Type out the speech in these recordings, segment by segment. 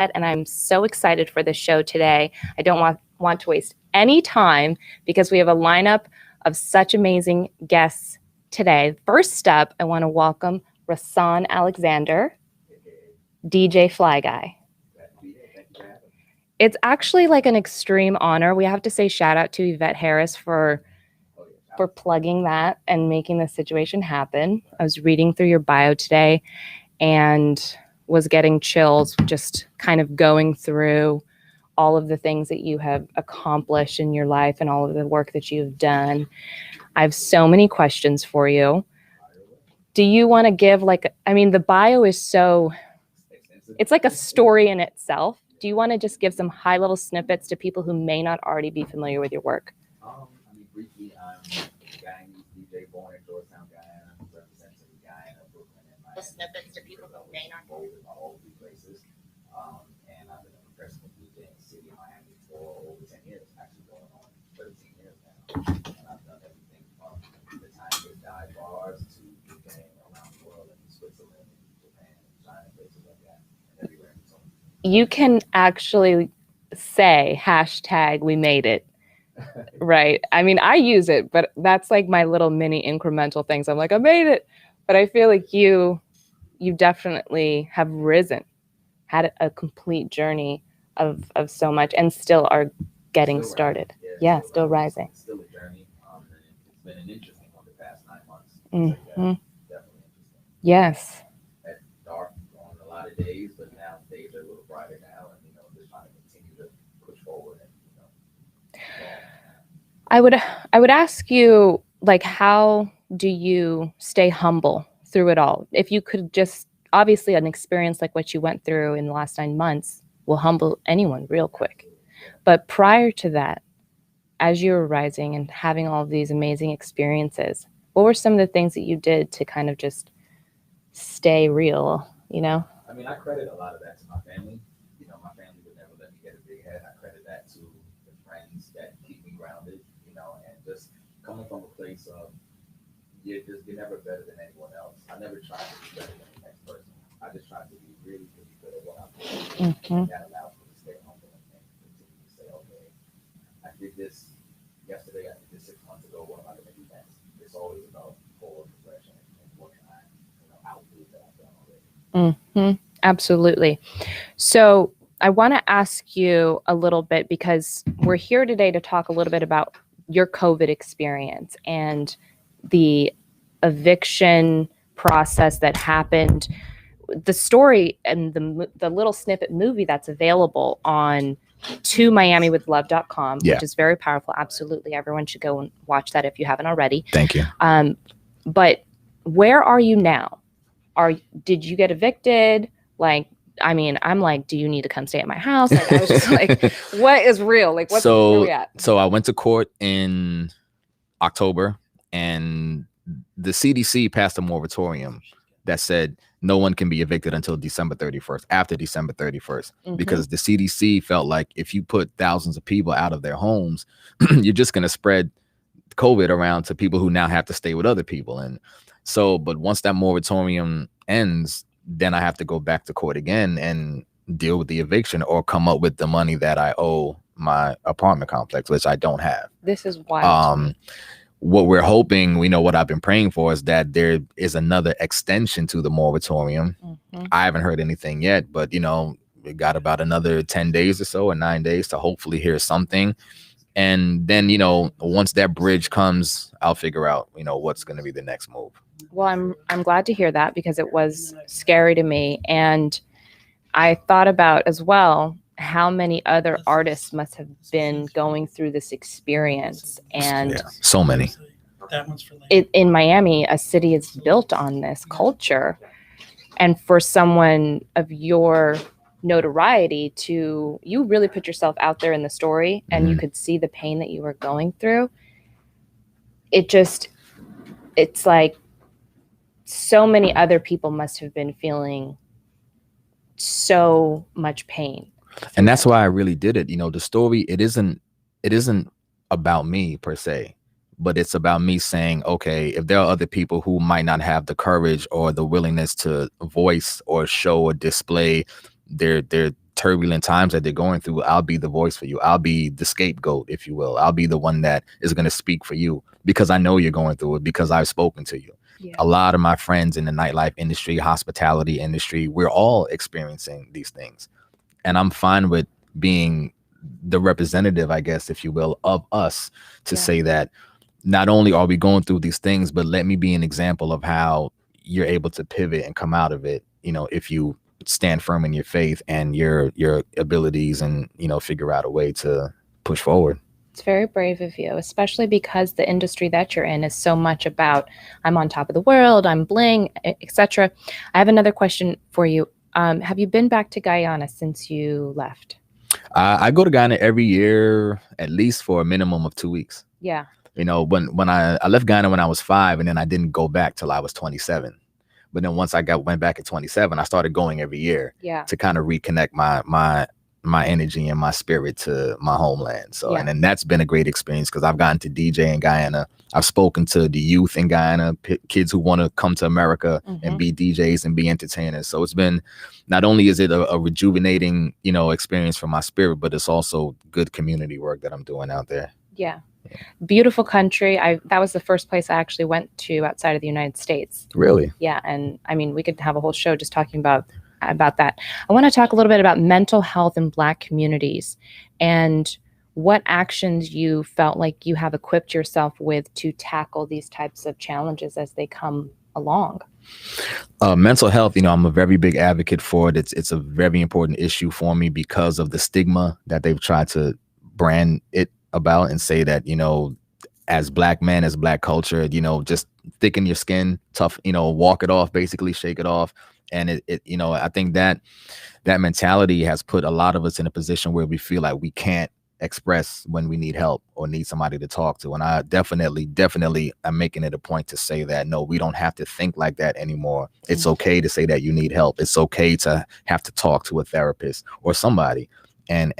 and I'm so excited for the show today. I don't want to waste any time because we have a lineup of such amazing guests today. First up, I want to welcome Rahsaan Alexander, DJ Fly Guy. It's actually like an extreme honor. We have to say shout out to Yvette Harris for plugging that and making this situation happen. I was reading through your bio today and was getting chills just kind of going through all of the things that you have accomplished in your life and all of the work that you've done. I have so many questions for you. Do you want to give the bio is so, it's like a story in itself. Do you want to just give some high-level snippets to people who may not already be familiar with your work? Briefly, I'm a Guyanese DJ born in Georgetown, Guyana, representing Guyana, Brooklyn, and Miami. Snippets to people who may not know all three places. And I've been a professional DJ in the city of Miami for over 10 years, actually going on 13 years now. And I've done everything from the time with dive bars to DJing around the world, in Switzerland, Japan, China, places like that, and everywhere in between. You can actually say hashtag we made it, right? I mean, I use it, but that's like my little mini incremental things. I'm like, I made it. But I feel like you definitely have risen, had a complete journey of so much and still are getting started. Yeah, still rising. It's still a journey. And it's been an interesting one the past 9 months. Mm-hmm. Definitely interesting. Yes. At dark on a lot of days, but now days are a little brighter now, and just trying to continue to push forward and I would ask you, like, how do you stay humble through it all? If you could just, obviously an experience like what you went through in the last 9 months will humble anyone real quick. But prior to that, as you were rising and having all of these amazing experiences, what were some of the things that you did to kind of just stay real, I mean, I credit a lot of that to my family. My family would never let me get a big head. I credit that to the friends that keep me grounded, and just coming from a place of you're never better than anyone else. I never tried to be better than the next person. I just tried to be really, really good at what I'm doing. Mm-hmm. That allows me to stay humble and continue to say, okay, I did this yesterday, I did this 6 months ago, what am I going to do next? It's always about forward progression and what can I outdo that I've done already. Mm-hmm. Absolutely. So I want to ask you a little bit, because we're here today to talk a little bit about your COVID experience and the eviction process that happened, the story and the little snippet movie that's available on tomiamiwithlove.com, which is very powerful. Absolutely. Everyone should go and watch that if you haven't already. Thank you. But where are you now? Did you get evicted? I'm like, do you need to come stay at my house? I was just like, what is real? Where we at? So I went to court in October, and the CDC passed a moratorium that said no one can be evicted until December 31st, after December 31st, because the CDC felt like if you put thousands of people out of their homes, you're just going to spread COVID around to people who now have to stay with other people. And so, but once that moratorium ends, then I have to go back to court again and deal with the eviction or come up with the money that I owe my apartment complex, which I don't have. This is wild. What we're hoping, what I've been praying for is that there is another extension to the moratorium. I haven't heard anything yet, but we got about another 10 days or so, or 9 days to hopefully hear something. And then, once that bridge comes, I'll figure out, what's going to be the next move. Well, I'm glad to hear that, because it was scary to me. And I thought about as well how many other artists must have been going through this experience. And so many. In Miami, a city is built on this culture. And for someone of your notoriety you really put yourself out there in the story, and you could see the pain that you were going through. It's like so many other people must have been feeling so much pain. And that's why I really did it. The story, it isn't about me per se, but it's about me saying, okay, if there are other people who might not have the courage or the willingness to voice or show or display their turbulent times that they're going through, I'll be the voice for you. I'll be the scapegoat, if you will. I'll be the one that is going to speak for you because I know you're going through it, because I've spoken to you. Yeah. A lot of my friends in the nightlife industry, hospitality industry, we're all experiencing these things. And I'm fine with being the representative, I guess, if you will, of us to say that not only are we going through these things, but let me be an example of how you're able to pivot and come out of it, you know, if you stand firm in your faith and your abilities and, you know, figure out a way to push forward. It's very brave of you, especially because the industry that you're in is so much about I'm on top of the world, I'm bling, etc. I have another question for you. Have you been back to Guyana since you left? I go to Guyana every year, at least for a minimum of 2 weeks. Yeah. You know, when I left Guyana when I was 5, and then I didn't go back till I was 27. But then once I went back at 27, I started going every year to kind of reconnect my energy and my spirit to my homeland. So, and then that's been a great experience because I've gotten to DJ in Guyana. I've spoken to the youth in Guyana, kids who want to come to America and be DJs and be entertainers. So it's been, not only is it a rejuvenating, you know, experience for my spirit, but it's also good community work that I'm doing out there. Yeah. Beautiful country. That was the first place I actually went to outside of the United States. Really? Yeah. And I mean, we could have a whole show just talking about that. I want to talk a little bit about mental health in Black communities and what actions you felt like you have equipped yourself with to tackle these types of challenges as they come along. Mental health, you know, I'm a very big advocate for it. It's a very important issue for me because of the stigma that they've tried to brand it about and say that, you know, as Black men, as Black culture, you know, just thicken your skin, tough, you know, walk it off, basically shake it off. And it you know, I think that mentality has put a lot of us in a position where we feel like we can't express when we need help or need somebody to talk to. And I definitely I'm making it a point to say that, no, we don't have to think like that anymore. It's okay to say that you need help. It's okay to have to talk to a therapist or somebody. And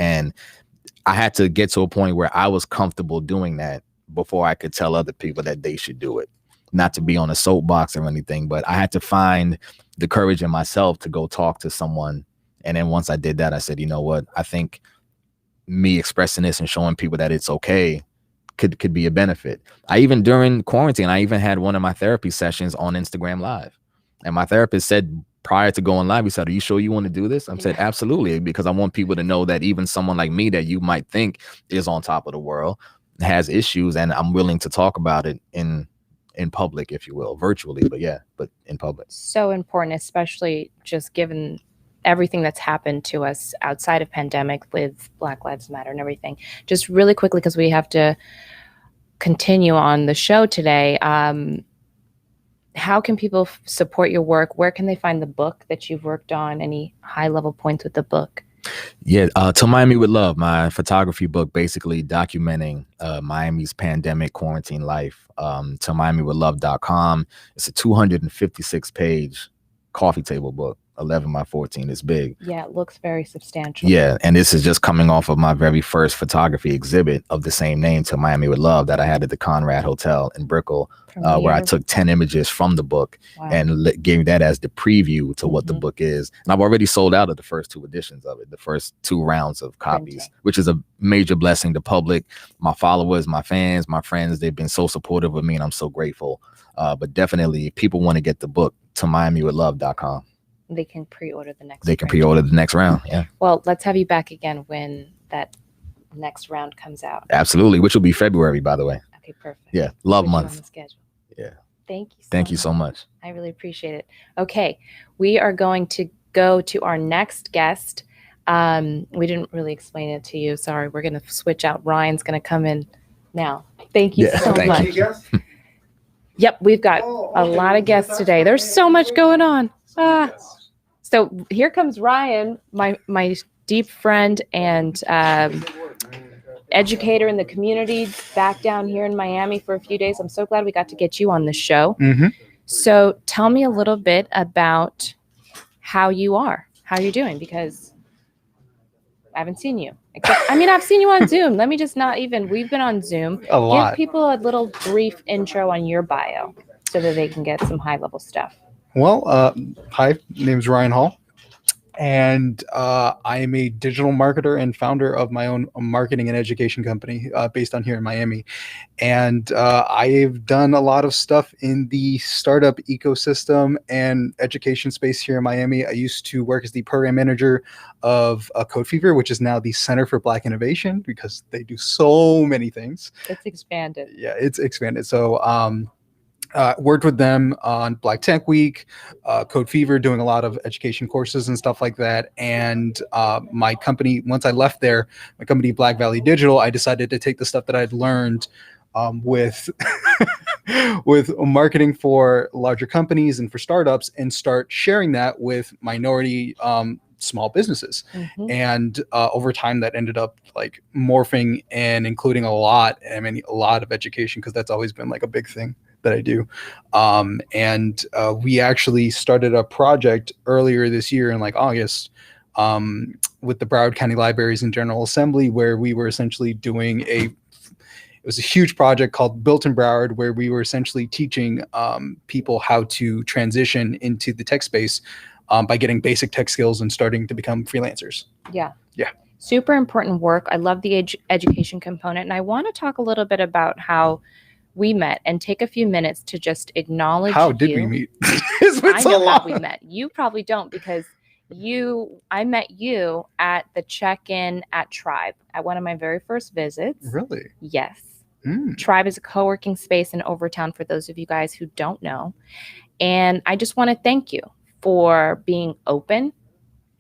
I had to get to a point where I was comfortable doing that before I could tell other people that they should do it. Not to be on a soapbox or anything, but I had to find the courage in myself to go talk to someone. And then once I did that, I said, you know what, I think me expressing this and showing people that it's okay could be a benefit. I even, during quarantine, I even had one of my therapy sessions on Instagram Live. And my therapist said, prior to going live, he said, are you sure you want to do this? I said, absolutely, because I want people to know that even someone like me that you might think is on top of the world has issues, and I'm willing to talk about it in public, if you will, virtually, but in public. So important, especially just given everything that's happened to us outside of pandemic with Black Lives Matter and everything. Just really quickly, because we have to continue on the show today. How can people support your work? Where can they find the book that you've worked on? Any high level points with the book? Yeah, To Miami with Love, my photography book, basically documenting Miami's pandemic quarantine life. To MiamiWithLove.com. It's a 256 page coffee table book, 11 by 14. It's big. Yeah, it looks very substantial. Yeah, and this is just coming off of my very first photography exhibit of the same name, To Miami with Love, that I had at the Conrad Hotel in Brickell, where I took 10 images from the book and gave that as the preview to what the book is. And I've already sold out of the first 2 editions of it, the first 2 rounds of copies, which is a major blessing to public, my followers, my fans, my friends. They've been so supportive of me, and I'm so grateful. But definitely, if people want to get the book, To MiamiWithLove.com. They can pre-order the next. They can pre-order the next round. Yeah. Well, let's have you back again when that next round comes out. Absolutely, which will be February, by the way. Okay, perfect. Yeah, love Put month. you on the schedule. Yeah. Thank you so much. I really appreciate it. Okay, we are going to go to our next guest. We didn't really explain it to you. Sorry, we're going to switch out. Ryan's going to come in now. Thank you so much. Yep, we've got a lot of guests today. There's so much going on. So here comes Ryan, my deep friend and educator in the community, back down here in Miami for a few days. I'm so glad we got to get you on the show. So tell me a little bit about how you're doing, because I haven't seen you. I've seen you on Zoom. Let me just we've been on Zoom. A lot. Give people a little brief intro on your bio so that they can get some high level stuff. Well, hi, name's Ryan Hall, And I am a digital marketer and founder of my own marketing and education company based on here in Miami. And I've done a lot of stuff in the startup ecosystem and education space here in Miami. I used to work as the program manager of Code Fever, which is now the Center for Black Innovation, because they do so many things. It's expanded. Yeah, it's expanded. So worked with them on Black Tech Week, Code Fever, doing a lot of education courses and stuff like that. And my company, once I left there, my company Black Valley Digital, I decided to take the stuff that I'd learned with with marketing for larger companies and for startups, and start sharing that with minority small businesses. And over time that ended up like morphing and including a lot of education, because that's always been like a big thing that I do. And we actually started a project earlier this year in like August with the Broward County Libraries and General Assembly, where we were essentially doing it was a huge project called Built in Broward, where we were essentially teaching people how to transition into the tech space by getting basic tech skills and starting to become freelancers. Yeah. Yeah. Super important work. I love the education component. And I want to talk a little bit about how we met and take a few minutes to just acknowledge How did we meet? It's been I so know long. how we met. You probably don't, because I met you at the check-in at Tribe at one of my very first visits. Really? Yes. Tribe is a co-working space in Overtown, for those of you guys who don't know. And I just want to thank you for being open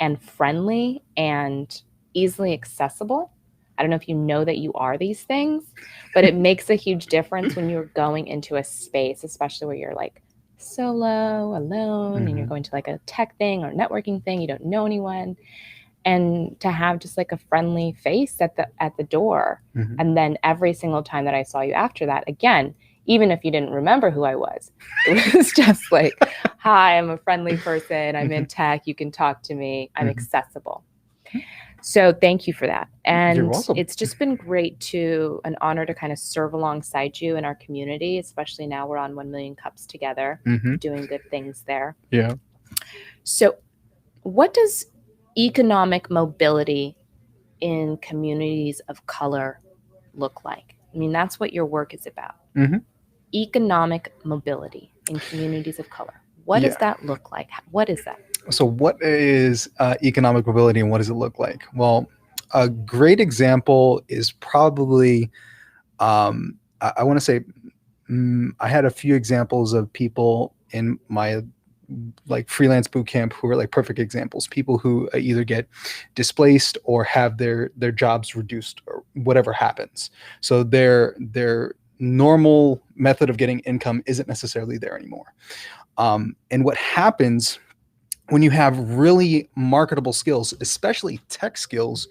and friendly and easily accessible. I don't know if you know that you are these things, but it makes a huge difference when you're going into a space, especially where you're like solo, alone, and you're going to like a tech thing or networking thing, you don't know anyone. And to have just like a friendly face at the door. And then every single time that I saw you after that, again, even if you didn't remember who I was, it was just like, hi, I'm a friendly person. I'm in tech. You can talk to me. I'm accessible. So thank you for that. And You're welcome. It's just been an honor to kind of serve alongside you in our community, especially now we're on 1 Million Cups together, doing good things there. Yeah. So what does economic mobility in communities of color look like? I mean, that's what your work is about. Economic mobility in communities of color. What does that look like? What is that? So what is economic mobility and what does it look like? Well, a great example is probably, I want to say, I had a few examples of people in my like freelance boot camp who are like perfect examples, people who either get displaced or have their jobs reduced or whatever happens. So their normal method of getting income isn't necessarily there anymore. And what happens when you have really marketable skills, especially tech skills,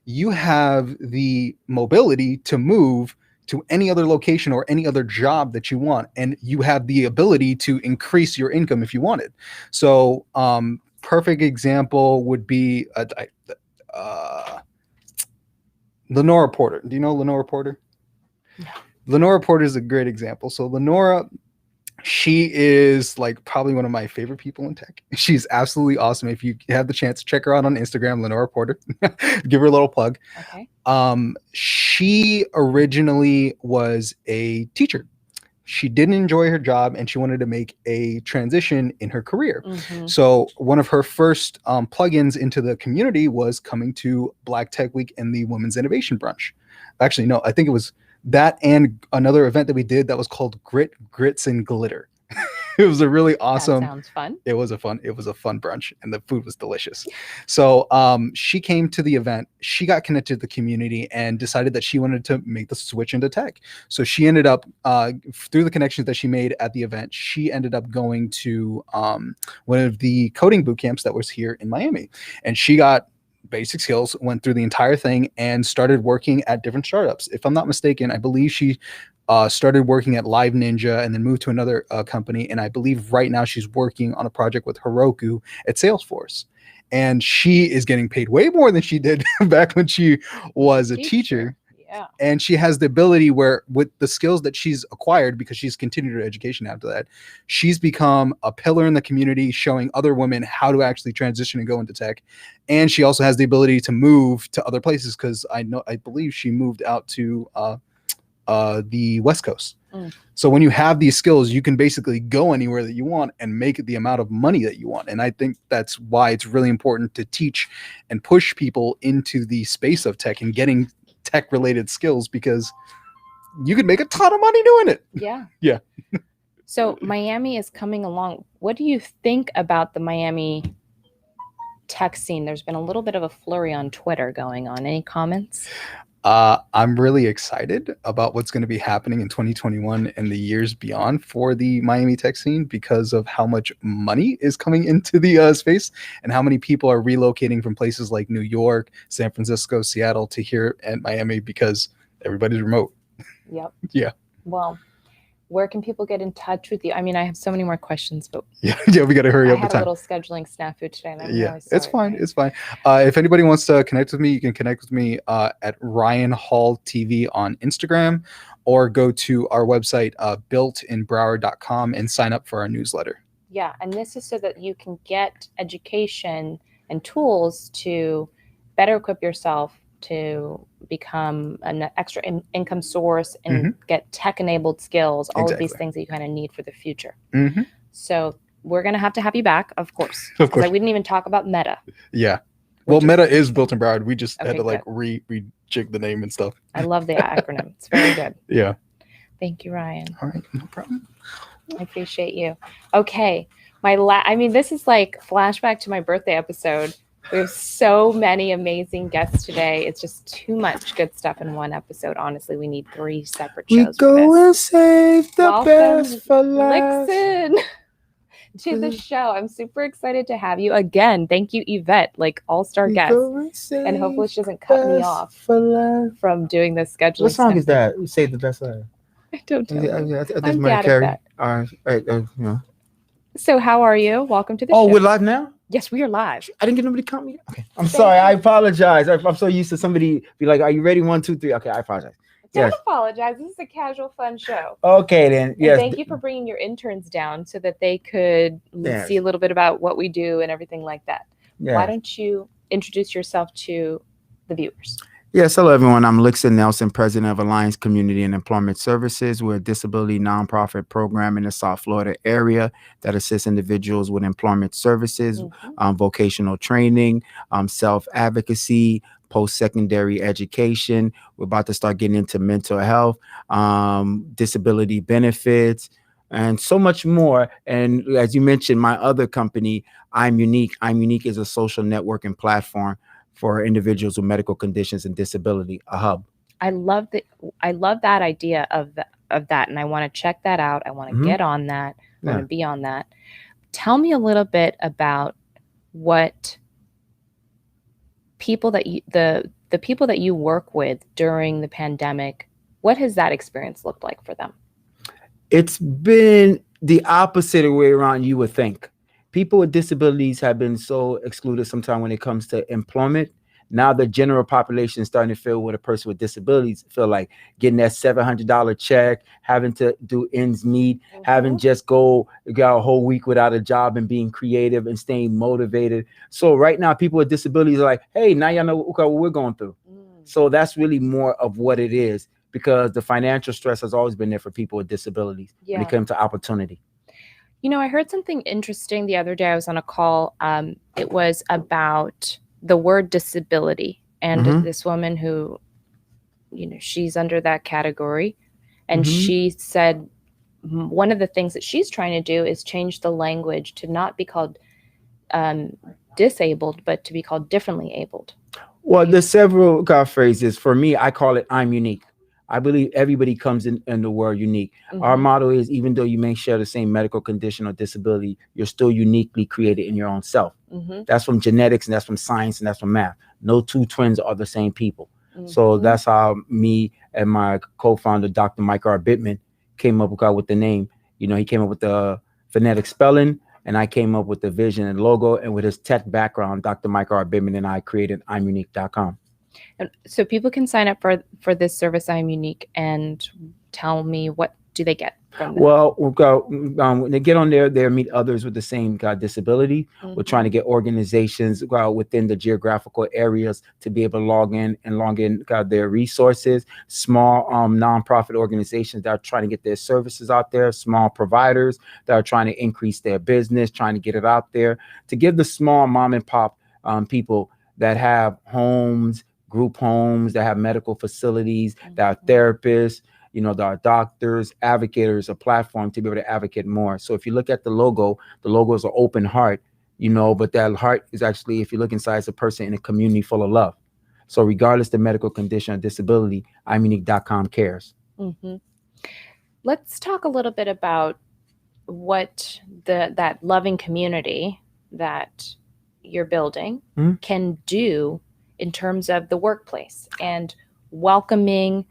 you have the mobility to move to any other location or any other job that you want. And you have the ability to increase your income if you wanted. So perfect example would be Lenora Porter. Do you know Lenora Porter? No. Lenora Porter is a great example. So Lenora, she is like probably one of my favorite people in tech. She's absolutely awesome. If you have the chance, check her out on Instagram, Lenora Porter. Give her a little plug. Okay. She originally was a teacher. She didn't enjoy her job and she wanted to make a transition in her career. So one of her first plugins into the community was coming to Black Tech Week and the Women's Innovation Brunch. Actually, no, I think it was that and another event that we did that was called Grits and Glitter. It was a really awesome. That sounds fun. It was a fun brunch and the food was delicious. So she came to the event. She got connected to the community and decided that she wanted to make the switch into tech. So she ended up through the connections that she made at the event, she ended up going to one of the coding boot camps that was here in Miami, and she got basic skills, went through the entire thing and started working at different startups. If I'm not mistaken, I believe she started working at Live Ninja and then moved to another company. And I believe right now she's working on a project with Heroku at Salesforce. And she is getting paid way more than she did back when she was a teacher. Yeah. And she has the ability where with the skills that she's acquired, because she's continued her education after that, she's become a pillar in the community, showing other women how to actually transition and go into tech. And she also has the ability to move to other places, because I believe she moved out to the West Coast. So when you have these skills, you can basically go anywhere that you want and make the amount of money that you want. And I think that's why it's really important to teach and push people into the space of tech and getting tech related skills, because you could make a ton of money doing it. Yeah. Yeah. So Miami is coming along. What do you think about the Miami tech scene? There's been a little bit of a flurry on Twitter going on. Any comments? I'm really excited about what's going to be happening in 2021 and the years beyond for the Miami tech scene, because of how much money is coming into the space and how many people are relocating from places like New York, San Francisco, Seattle to here at Miami, because everybody's remote. Yep. Yeah. Well, where can people get in touch with you? I mean, I have so many more questions, but Yeah, we got to hurry up I with had a time. little scheduling snafu today. And I'm Yeah, really sorry, it's fine. Ryan. It's fine. If anybody wants to connect with me, you can connect with me at Ryan Hall TV on Instagram, or go to our website, builtinbroward.com, and sign up for our newsletter. Yeah, and this is so that you can get education and tools to better equip yourself to become an extra income source and get tech-enabled skills, all of these Exactly. things that you kind of need for the future. Mm-hmm. So we're going to have you back, of course. Of course. We didn't even talk about Meta. Yeah. Well, Meta is built in Broward. We just had Okay, to like rejig the name and stuff. I love the acronym. It's very good. Yeah. Thank you, Ryan. All right. No problem. I appreciate you. Okay. I mean, this is like flashback to my birthday episode. We have so many amazing guests today. It's just too much good stuff in one episode. Honestly, we need 3 separate shows. And save the best for last. Lixon to the show. I'm super excited to have you again. Thank you, Yvette, like all-star guest. And hopefully she doesn't cut me off from doing this scheduling. What song stuff. is that? Save the best for last. I don't know. I'm bad at that. All right. So how are you? Welcome to the show. Oh, we're live now? Yes, we are live. I didn't get nobody to count me. Okay. I'm sorry. I apologize. I'm so used to somebody be like, are you ready? 1, 2, 3. Okay, I apologize. Don't apologize. This is a casual, fun show. Okay, then. And Yes. thank you for bringing your interns down so that they could see a little bit about what we do and everything like that. Yes. Why don't you introduce yourself to the viewers? Yes, hello everyone. I'm Lixon Nelson, president of Alliance Community and Employment Services. We're a disability nonprofit program in the South Florida area that assists individuals with employment services, vocational training, self-advocacy, post-secondary education. We're about to start getting into mental health, disability benefits, and so much more. And as you mentioned, my other company, I'm Unique. I'm Unique is a social networking platform for individuals with medical conditions and disability, a hub. I love that idea of that, and I want to check that out. I want to get on that. I want to be on that. Tell me a little bit about what people that the people that you work with during the pandemic. What has that experience looked like for them? It's been the opposite way around you would think. People with disabilities have been so excluded sometimes when it comes to employment. Now the general population is starting to feel what a person with disabilities feel like, getting that $700 check, having to do ends meet, having just go a whole week without a job and being creative and staying motivated. So right now people with disabilities are like, hey, now y'all know what we're going through. So that's really more of what it is, because the financial stress has always been there for people with disabilities when it comes to opportunity. You know, I heard something interesting the other day. I was on a call. It was about the word disability, and this woman who, you know, she's under that category. And she said one of the things that she's trying to do is change the language to not be called disabled, but to be called differently abled. Well, there's several phrases. For me, I call it I'm unique. I believe everybody comes in the word unique. Our motto is, even though you may share the same medical condition or disability, you're still uniquely created in your own self. That's from genetics, and that's from science, and that's from math. No two twins are the same people. So that's how me and my co-founder, Dr. Mike R. Bittman, came up with the name. You know, he came up with the phonetic spelling, and I came up with the vision and logo. And with his tech background, Dr. Mike R. Bittman and I created I'mUnique.com. And so people can sign up for this service, I'm Unique, and tell me, what do they get from that? Well, we'll go, when they get on there, they meet others with the same disability. We're trying to get organizations within the geographical areas to be able to log in their resources. Small nonprofit organizations that are trying to get their services out there. Small providers that are trying to increase their business, trying to get it out there. To give the small mom and pop people that have homes, group homes, that have medical facilities, that are therapists, there are doctors, advocates, a platform to be able to advocate more. So if you look at the logo is an open heart, but that heart is actually, if you look inside, it's a person in a community full of love. So regardless the medical condition or disability, I'mUnique.com cares. Let's talk a little bit about what that loving community that you're building can do in terms of the workplace and welcoming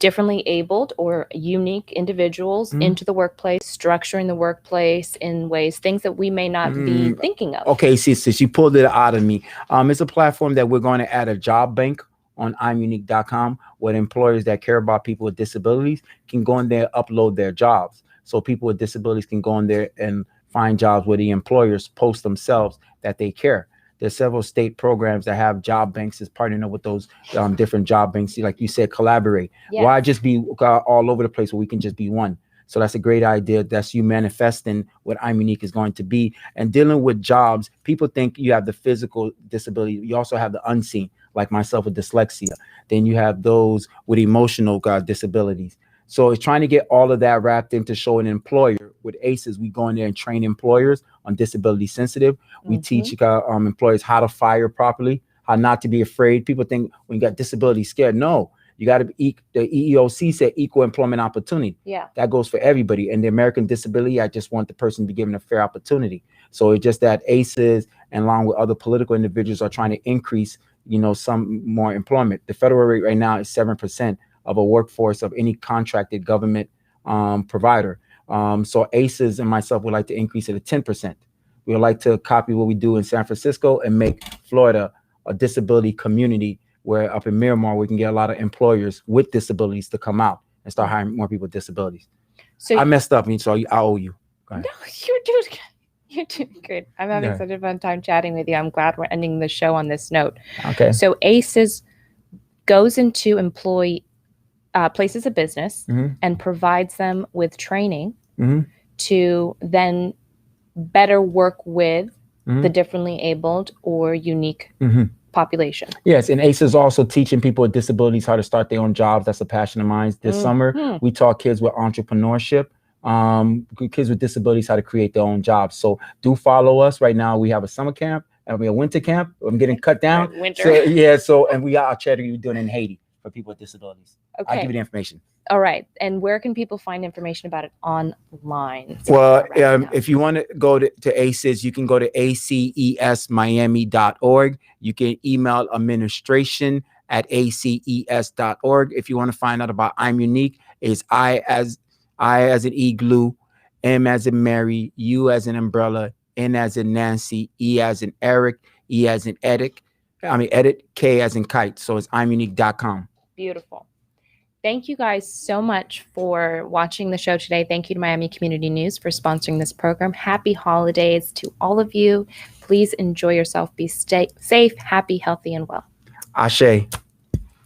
differently abled or unique individuals into the workplace, structuring the workplace in things that we may not be thinking of. Okay, so she pulled it out of me. It's a platform that we're going to add a job bank on I'mUnique.com, where employers that care about people with disabilities can go in there, upload their jobs. So people with disabilities can go in there and find jobs where the employers post themselves that they care. There's several state programs that have job banks, is partnering up with those different job banks. Like you said, collaborate. Yes. Why just be all over the place where we can just be one? So that's a great idea. That's you manifesting what I'mUnique is going to be. And dealing with jobs, people think you have the physical disability. You also have the unseen, like myself with dyslexia. Then you have those with emotional disabilities. So it's trying to get all of that wrapped into show an employer. With ACEs, we go in there and train employers on disability sensitive. We teach employers how to fire properly, how not to be afraid. People think when you got disability scared. No, you got to be, the EEOC said equal employment opportunity. Yeah. That goes for everybody. And the American Disability, I just want the person to be given a fair opportunity. So it's just that ACEs and along with other political individuals are trying to increase, some more employment. The federal rate right now is 7% of a workforce of any contracted government provider. So ACEs and myself would like to increase it to 10%. We would like to copy what we do in San Francisco and make Florida a disability community, where up in Miramar, we can get a lot of employers with disabilities to come out and start hiring more people with disabilities. So I messed up, so I owe you. No, you're doing good. You're doing great. I'm having such a fun time chatting with you. I'm glad we're ending the show on this note. Okay. So ACEs goes into places of business and provides them with training to then better work with the differently abled or unique population. Yes, and ACE is also teaching people with disabilities how to start their own jobs. That's a passion of mine. This summer, we taught kids with entrepreneurship, kids with disabilities how to create their own jobs. So do follow us. Right now, we have a summer camp and we have a winter camp. I'm getting cut down. Winter. And we got our charity we're doing in Haiti for people with disabilities. Okay. I'll give you the information. All right. And where can people find information about it online? Well, if you want to go to ACES, you can go to acesmiami.org. You can email administration at aces.org. If you want to find out about I'mUnique, it's I as in igloo, M as in Mary, U as in umbrella, N as in Nancy, E as in Eric, E as in edit, K as in kite. So it's I'mUnique.com. Beautiful. Thank you guys so much for watching the show today. Thank you to Miami Community News for sponsoring this program. Happy holidays to all of you. Please enjoy yourself. Be safe, happy, healthy, and well. Ashe.